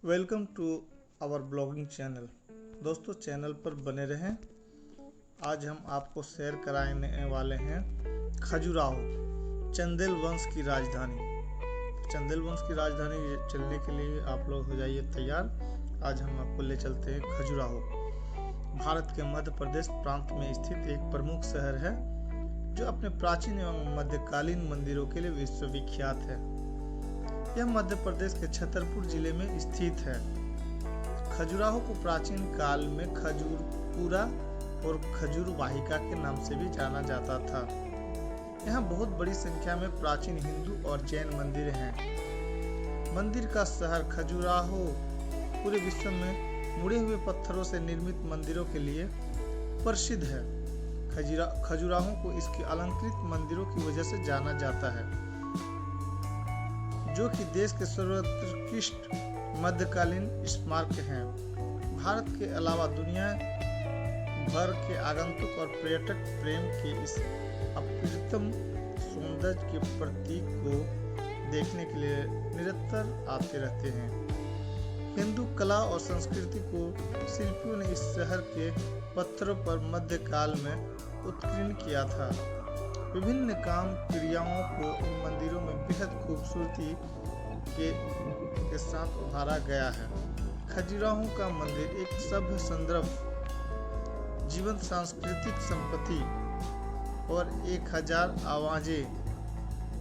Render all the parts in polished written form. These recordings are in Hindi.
Welcome to our blogging channel. दोस्तों चैनल पर बने रहें। आज हम आपको शेयर कराने वाले हैं खजुराहो, चंदेल वंश की राजधानी। चंदेल वंश की राजधानी चलने के लिए आप लोग हो जाइए तैयार। आज हम आपको ले चलते हैं खजुराहो। भारत के मध्य प्रदेश प्रांत में स्थित एक प्रमुख शहर है जो अपने प्राचीन एवं मध्यकालीन मंदिरों के लिए विश्वविख्यात है। यह मध्य प्रदेश के छतरपुर जिले में स्थित है। खजुराहो को प्राचीन काल में खजूरपुरा और खजूर वाहिका के नाम से भी जाना जाता था। यहाँ बहुत बड़ी संख्या में प्राचीन हिंदू और जैन मंदिर हैं। मंदिर का शहर खजुराहो पूरे विश्व में मुड़े हुए पत्थरों से निर्मित मंदिरों के लिए प्रसिद्ध है। खजुराहो को इसके अलंकृत मंदिरों की वजह से जाना जाता है, जो कि देश के सर्वोत्कृष्ट मध्यकालीन स्मारक हैं। भारत के अलावा दुनिया भर के आगंतुक और पर्यटक प्रेम के इस अप्रतिम सौंदर्य के प्रतीक को देखने के लिए निरंतर आते रहते हैं। हिंदू कला और संस्कृति को शिल्पियों ने इस शहर के पत्थरों पर मध्यकाल में उत्कीर्ण किया था। विभिन्न काम क्रियाओं को इन मंदिरों में बेहद खूबसूरती के साथ उभारा गया है। खजुराहो का मंदिर एक सभ्य संदर्भ, जीवंत सांस्कृतिक संपत्ति और 1000 आवाजें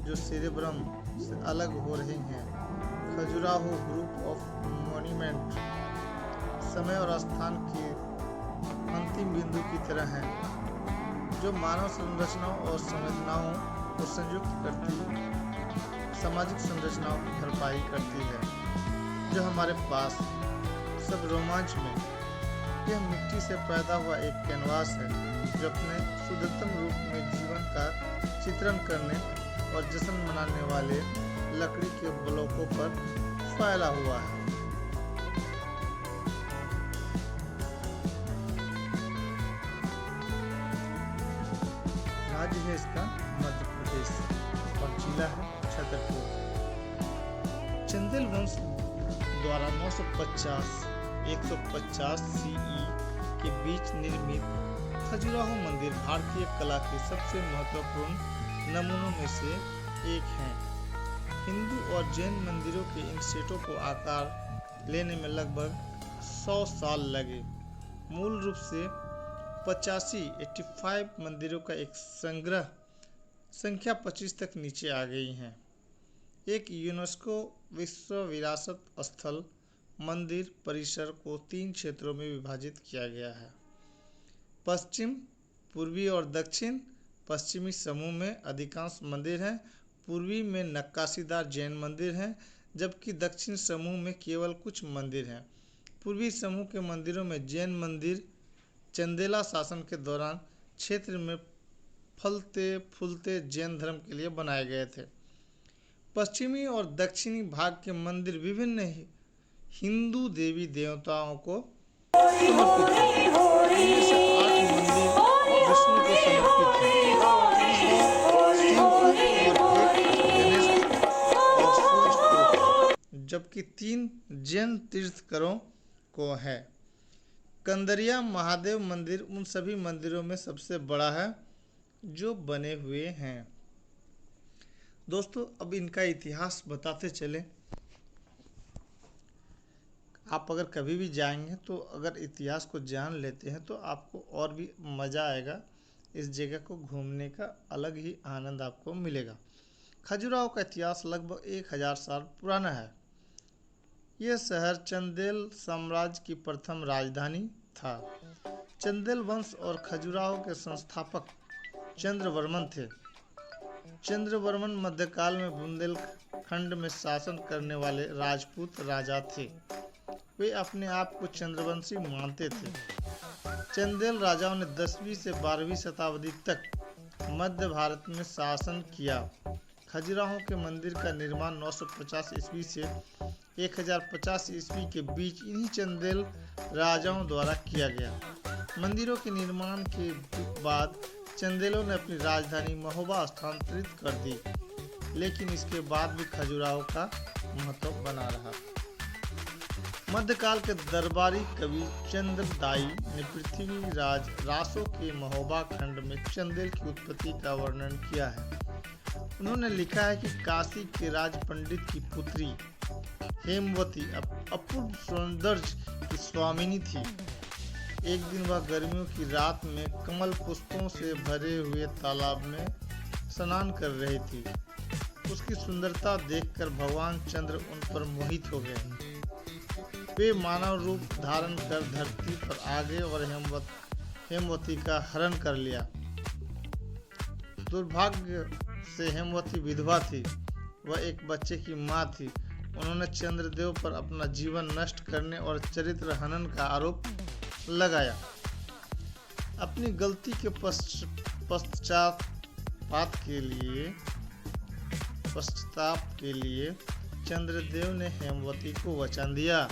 जो सेरेब्रम से अलग हो रही हैं। खजुराहो ग्रुप ऑफ मॉन्यूमेंट समय और स्थान के अंतिम बिंदु की तरह हैं, जो मानव संरचनाओं और संवेदनाओं को संयुक्त करती सामाजिक संरचनाओं की भरपाई करती है, जो हमारे पास सब रोमांच में। यह मिट्टी से पैदा हुआ एक कैनवास है जो अपने शुद्धतम रूप में जीवन का चित्रण करने और जश्न मनाने वाले लकड़ी के ब्लॉकों पर फैला हुआ है। राज्य है इसका मध्य प्रदेश और जिला है छतरपुर। चंदेल वंश द्वारा 950-150 सीई के बीच निर्मित खजुराहो मंदिर भारतीय कला के सबसे महत्वपूर्ण नमूनों में से एक है। हिंदू और जैन मंदिरों के इन सेटों को आकार लेने में लगभग 100 साल लगे। मूल रूप से 85 मंदिरों का एक संग्रह संख्या 25 तक नीचे आ गई है। एक यूनेस्को विश्व विरासत स्थल मंदिर परिसर को 3 क्षेत्रों में विभाजित किया गया है। पश्चिम, पूर्वी और दक्षिण पश्चिमी समूह में अधिकांश मंदिर हैं। पूर्वी में नक्काशीदार जैन मंदिर हैं, जबकि दक्षिण समूह में केवल कुछ मंदिर हैं। पूर्वी समूह के मंदिरों में जैन मंदिर चंदेला शासन के दौरान क्षेत्र में फलते फूलते जैन धर्म के लिए बनाए गए थे। पश्चिमी और दक्षिणी भाग के मंदिर विभिन्न हिंदू देवी देवताओं को समर्पित हैं। इनमें से 8 मंदिर विष्णु को समर्पित हैं, 6 और 1 गणेश और सूर्य को, जबकि 3 जैन तीर्थंकरों को है। कंदरिया महादेव मंदिर उन सभी मंदिरों में सबसे बड़ा है जो बने हुए हैं। दोस्तों अब इनका इतिहास बताते चले। आप अगर कभी भी जाएंगे तो अगर इतिहास को जान लेते हैं तो आपको और भी मज़ा आएगा। इस जगह को घूमने का अलग ही आनंद आपको मिलेगा। खजुराहो का इतिहास लगभग 1000 साल पुराना है। यह शहर चंदेल साम्राज्य की प्रथम राजधानी था। चंदेल वंश और खजुराहो के संस्थापक चंद्रवर्मन थे। चंद्रवर्मन मध्यकाल में बुंदेलखंड में शासन करने वाले राजपूत राजा थे। वे अपने आप को चंद्रवंशी मानते थे। चंदेल राजाओं ने 10वीं से 12वीं शताब्दी तक मध्य भारत में शासन किया। खजुराहो के मंदिर का निर्माण 950 ईस्वी से 1050 ईस्वी के बीच इन्हीं चंदेल राजाओं द्वारा किया गया। मंदिरों के निर्माण के बाद चंदेलों ने अपनी राजधानी महोबा स्थानांतरित कर दी, लेकिन इसके बाद भी खजुराहो का महत्व बना रहा। मध्यकाल के दरबारी कवि चंद्रदाई ने पृथ्वीराज रासो के महोबा खंड में चंदेल की उत्पत्ति का वर्णन किया है। उन्होंने लिखा है कि काशी के राज पंडित की पुत्री हेमवती अपूर्व सौंदर्य की स्वामिनी थी। एक दिन वह गर्मियों की रात में कमल पुष्पों से भरे हुए तालाब में स्नान कर रही थी। उसकी सुंदरता देखकर भगवान चंद्र उन पर मोहित हो गए। वे मानव रूप धारण कर धरती पर आ गए और हेमवती का हरण कर लिया। दुर्भाग्य से हेमवती विधवा थी। वह एक बच्चे की मां थी। उन्होंने चंद्रदेव पर अपना जीवन नष्ट करने और चरित्र हनन का आरोप लगाया। अपनी गलती के पश्चाताप के लिए चंद्रदेव ने हेमवती को वचन दिया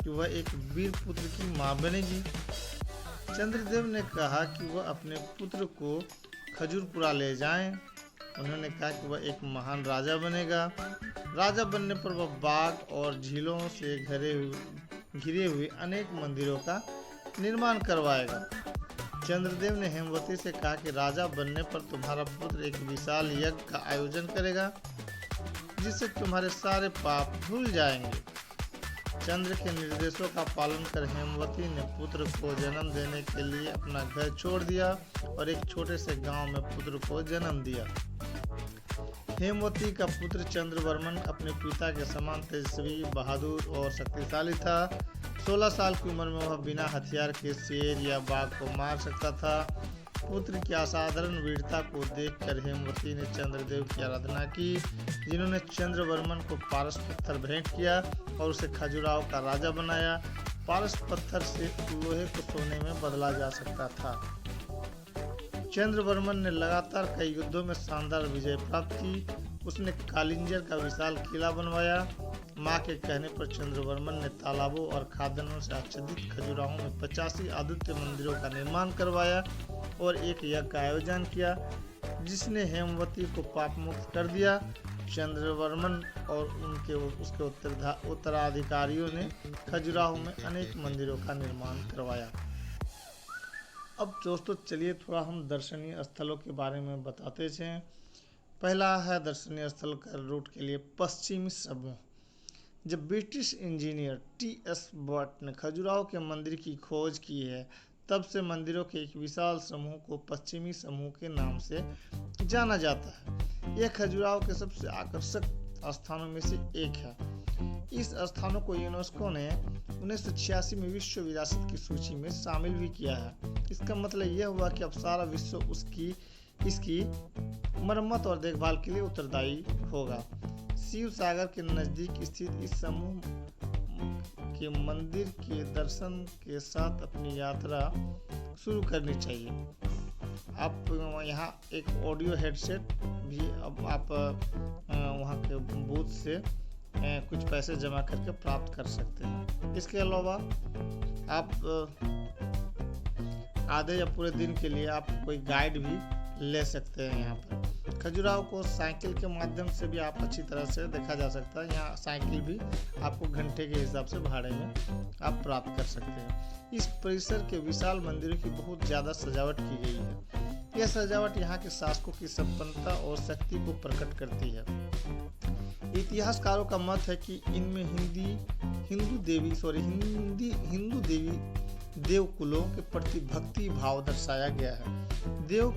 कि वह एक वीर पुत्र की मां बनेगी। चंद्रदेव ने कहा कि वह अपने पुत्र को खजूरपुरा ले जाएं। उन्होंने कहा कि वह एक महान राजा बनेगा। राजा बनने पर वह बाग और झीलों से घिरे हुए अनेक मंदिरों का निर्माण करवाएगा। चंद्रदेव ने हेमवती से कहा कि राजा बनने पर तुम्हारा पुत्र एक विशाल यज्ञ का आयोजन करेगा जिससे तुम्हारे सारे पाप धुल जाएंगे। चंद्र के निर्देशों का पालन कर हेमवती ने पुत्र को जन्म देने के लिए अपना घर छोड़ दिया और एक छोटे से गांव में पुत्र को जन्म दिया। हेमवती का पुत्र चंद्रवर्मन अपने पिता के समान तेजस्वी, बहादुर और शक्तिशाली था। 16 साल की उम्र में वह बिना हथियार के शेर या बाघ को मार सकता था। पुत्र की असाधारण वीरता को देखकर हेमवती ने चंद्रदेव की आराधना की, जिन्होंने चंद्रवर्मन को पारस पत्थर भेंट किया और उसे खजुराहो का राजा बनाया। पारस पत्थर से लोहे को सोने में बदला जा सकता था। चंद्रवर्मन ने लगातार कई युद्धों में शानदार विजय प्राप्त की। उसने कालिंजर का विशाल किला बनवाया। मां के कहने पर चंद्रवर्मन ने तालाबों और खादानों से आच्छादित खजुराहो में 85 आदित्य मंदिरों का निर्माण करवाया और एक यज्ञ का आयोजन किया जिसने हेमवती को पाप मुक्त कर दिया। चंद्रवर्मन और उसके उत्तराधिकारियों ने खजुराहो में अनेक मंदिरों का निर्माण करवाया। अब दोस्तों चलिए थोड़ा हम दर्शनीय स्थलों के बारे में बताते हैं। पहला है दर्शनीय स्थल का रूट के लिए पश्चिमी समूह। जब ब्रिटिश इंजीनियर टी.एस. बट ने खजुराहो के मंदिर की खोज की है, तब से मंदिरों के एक विशाल समूह को पश्चिमी समूह के नाम से जाना जाता है। यह खजुराहो के सबसे आकर्षक स्थानों में से एक है। इस स्थानों को यूनेस्को ने 1986 में विश्व विरासत की सूची में शामिल भी किया है। इसका मतलब यह हुआ कि अब सारा विश्व इसकी मरम्मत और देखभाल के लिए उत्तरदायी होगा। शिव सागर के नजदीक स्थित इस समूह के मंदिर के दर्शन के साथ अपनी यात्रा शुरू करनी चाहिए। आप यहाँ एक ऑडियो हेडसेट भी अब आप वहाँ के बूथ से कुछ पैसे जमा करके प्राप्त कर सकते हैं। इसके अलावा आप आधे या पूरे दिन के लिए आप कोई गाइड भी ले सकते हैं। यहाँ पर खजुराहो को साइकिल के माध्यम से भी आप अच्छी तरह से देखा जा सकता है। यहाँ साइकिल भी आपको घंटे के हिसाब से भाड़े में आप प्राप्त कर सकते हैं। इस परिसर के विशाल मंदिरों की बहुत ज़्यादा सजावट की गई है। यह सजावट यहाँ के शासकों की संपन्नता और शक्ति को प्रकट करती है। इतिहासकारों का मत है कि इनमें हिंदू देवी देव कुलों के प्रति भक्ति भाव दर्शाया गया है। देव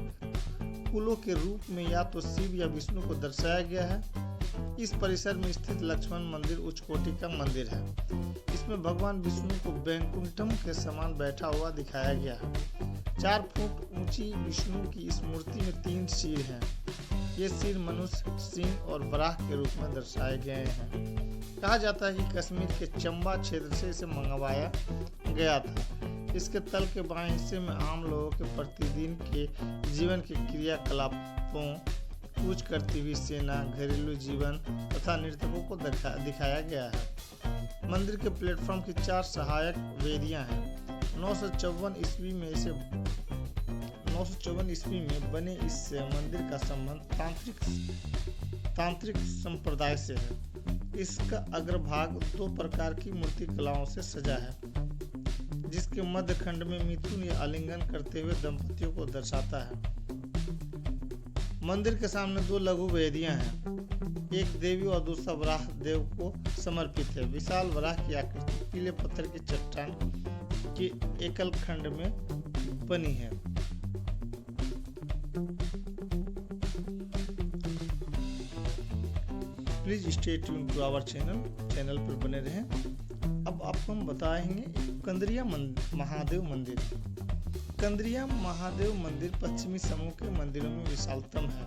कुलों के रूप में या तो शिव या विष्णु को दर्शाया गया है। इस परिसर में स्थित लक्ष्मण मंदिर उच्च कोटि का मंदिर है। इसमें भगवान विष्णु को वैकुंठम के समान बैठा हुआ दिखाया गया है। 4 फुट ऊंची विष्णु की इस मूर्ति में 3 सिर हैं। ये सिर मनुष्य, सिंह और वराह के रूप में दर्शाए गए हैं। कहा जाता है कि कश्मीर के चंबा क्षेत्र से इसे मंगवाया गया था। इसके तल के बाएं हिस्से में आम लोगों के प्रतिदिन के जीवन के क्रियाकलापों, कूच करती हुई सेना, घरेलू जीवन तथा नर्तकों को दिखाया गया है। मंदिर के प्लेटफॉर्म की 4 सहायक वेदियां हैं। 954 ईस्वी में बने इस मंदिर का संबंध तांत्रिक संप्रदाय से है। इसका अग्रभाग 2 प्रकार की मूर्ति कलाओं से सजा है, जिसके मध्य खंड में मिथुन या आलिंगन करते हुए दंपतियों को दर्शाता है। मंदिर के सामने 2 लघु वेदियां हैं, एक देवी और दूसरा वराह देव को समर्पित है। विशाल वराह की आकृति पीले पत्थर की चट्टान के एकल खंड में बनी है। Please stay tune to our channel पर बने रहें। अब आपको हम बताएंगे कंदरिया महादेव मंदिर। कंदरिया महादेव मंदिर पश्चिमी समूह के मंदिरों में विशालतम है।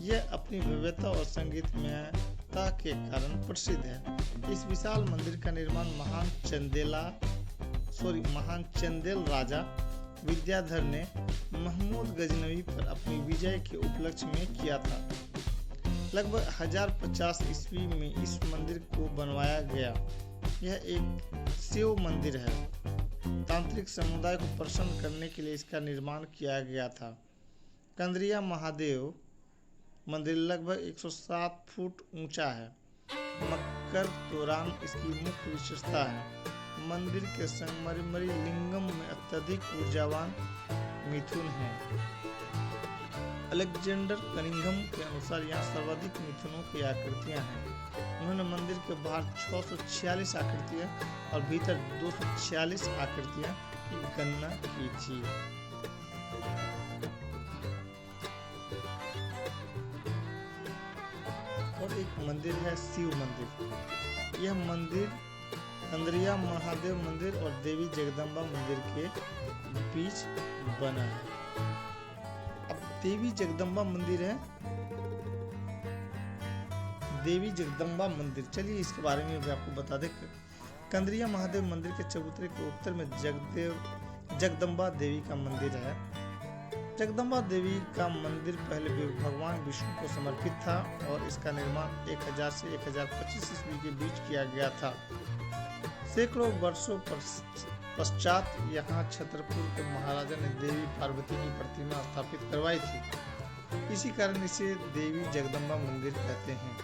यह अपनी भव्यता और संगीतमयता के कारण प्रसिद्ध है। इस विशाल मंदिर का निर्माण महान चंदेल राजा विद्याधर ने महमूद गजनवी पर अपनी विजय के उपलक्ष्य में किया था। लगभग 1050 ईस्वी में इस मंदिर को बनवाया गया। यह एक शिव मंदिर है। तांत्रिक समुदाय को प्रसन्न करने के लिए इसका निर्माण किया गया था। कंदरिया महादेव मंदिर लगभग 107 फुट ऊंचा है। मकर तोरण इसकी मुख्य विशेषता है। मंदिर के संगमरमरी लिंगम में अत्यधिक ऊर्जावान मिथुन है। अलेक्जेंडर कनिंघम के अनुसार यहाँ सर्वाधिक मिथुनों की आकृतियां हैं। उन्होंने मंदिर के बाहर 646 आकृतियां और भीतर 246 आकृतियां की गणना की थी। और एक मंदिर है शिव मंदिर। यह मंदिर कंदरिया महादेव मंदिर और देवी जगदम्बा मंदिर के बीच बना है। अब देवी जगदम्बा मंदिर है। देवी जगदम्बा मंदिर, चलिए इसके बारे में भी आपको बता दें। कंदरिया महादेव मंदिर के चबूतरे के उत्तर में जगदम्बा देवी का मंदिर है। जगदम्बा देवी का मंदिर पहले भगवान विष्णु को समर्पित था और इसका निर्माण 1000 से 1025 ईस्वी के बीच किया गया था। सैकड़ों वर्षों पश्चात यहाँ छतरपुर के महाराजा ने देवी पार्वती की प्रतिमा स्थापित करवाई थी। इसी कारण इसे देवी जगदम्बा मंदिर कहते हैं।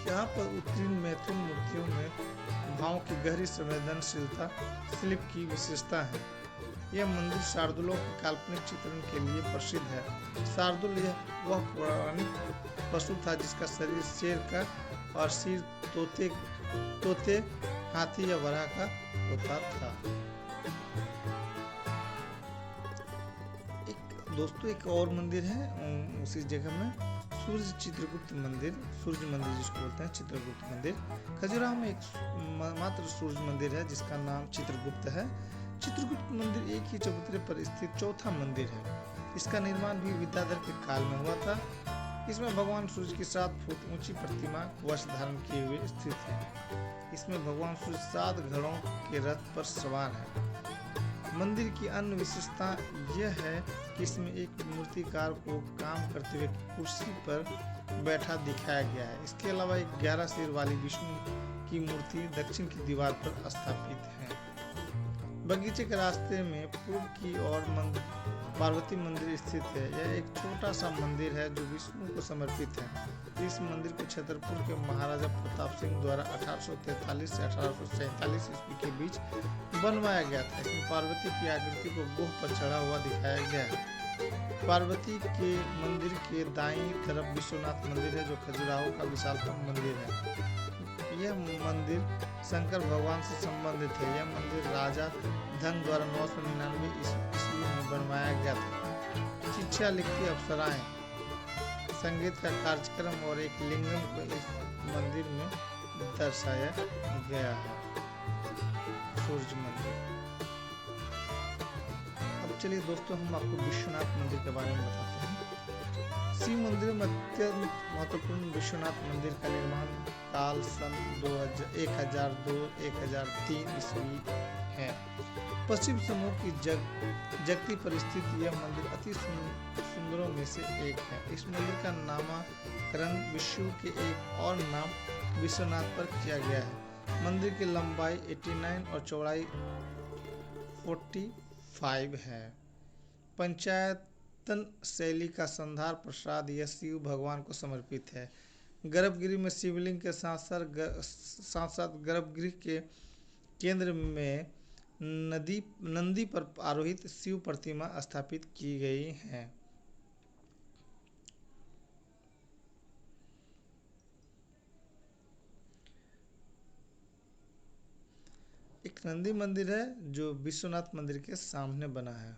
यहाँ पर उत्कीर्ण मैथुन मूर्तियों में भावों की गहरी संवेदनशीलता शिल्प की विशेषता है। यह मंदिर शार्दुलों के काल्पनिक चित्रण के लिए प्रसिद्ध है। शार्दुल वह पौराणिक पशु था जिसका शरीर शेर का और सिर तोते, हाथी या वराह का होता था। एक और मंदिर है उसी जगह में, सूर्य चित्रगुप्त मंदिर, सूर्य मंदिर जिसको बोलते हैं, चित्रगुप्त मंदिर। खजुराहो में एक मात्र सूर्य मंदिर है जिसका नाम चित्रगुप्त है। चित्रगुप्त मंदिर एक ही चबूतरे पर स्थित चौथा मंदिर है। इसका निर्माण भी विद्याधर के काल में हुआ था। इसमें भगवान सूर्य की 7 फुट ऊंची प्रतिमा वस्त्र धारण किए हुए स्थित है। इसमें भगवान सूर्य 7 घड़ों के रथ पर सवार है। मंदिर की अन्य विशेषता यह है कि इसमें एक मूर्तिकार को काम करते हुए कुर्सी पर बैठा दिखाया गया है। इसके अलावा एक 11 सिर वाली विष्णु की मूर्ति दक्षिण की दीवार पर स्थापित है। बगीचे के रास्ते में पूर्व की ओर पार्वती मंदिर स्थित है। यह एक छोटा सा मंदिर है जो विष्णु को समर्पित है। इस मंदिर को छतरपुर के महाराजा प्रताप सिंह द्वारा 1843 से 1847 ईस्वी के बीच बनवाया गया था। इसमें पार्वती की आकृति को गोह पर चढ़ा हुआ दिखाया गया है। पार्वती के मंदिर के दाईं तरफ विश्वनाथ मंदिर है जो खजुराहो का विशालतम मंदिर है। यह मंदिर शंकर भगवान से संबंधित है। यह मंदिर राजा धन द्वारा 999 ईस्वी में बनवाया गया था। शिक्षा लिखती अप्सराएं, संगीत का कार्यक्रम और एक लिंगम को इस मंदिर में दर्शाया गया है। सूर्य मंदिर। अब चलिए दोस्तों हम आपको विश्वनाथ मंदिर के बारे में बताते हैं। शिव मंदिर में अत्यंत महत्वपूर्ण विश्वनाथ मंदिर का निर्माण काल सन 1002-1003 ईस्वी है। पश्चिम समूह की जगती परिस्थिति यह मंदिर अति सुंदरों में से एक है। इस मंदिर का नामकरण विष्णु के एक और नाम विश्वनाथ पर किया गया है। मंदिर की लंबाई 89 और चौड़ाई 45 है। पंचायतन शैली का संधार प्रसाद यह शिव भगवान को समर्पित है। गर्भगृह में शिवलिंग के साथ साथ गर्भगृह के केंद्र में नंदी पर आरोहित शिव प्रतिमा स्थापित की गई है। एक नंदी मंदिर है जो विश्वनाथ मंदिर के सामने बना है।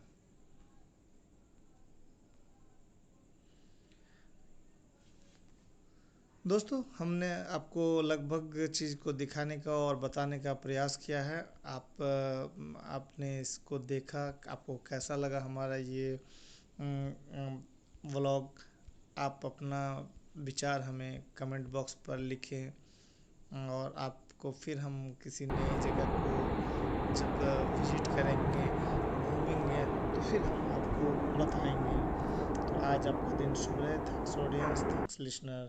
दोस्तों, हमने आपको लगभग चीज़ को दिखाने का और बताने का प्रयास किया है। आपने इसको देखा, आपको कैसा लगा हमारा ये व्लॉग? आप अपना विचार हमें कमेंट बॉक्स पर लिखें, और आपको फिर हम किसी नई जगह को जब विजिट करेंगे, घूमेंगे, तो फिर हम आपको बताएंगे। तो आज आपका दिन शुभ रहे। Thanks audience, thanks listener.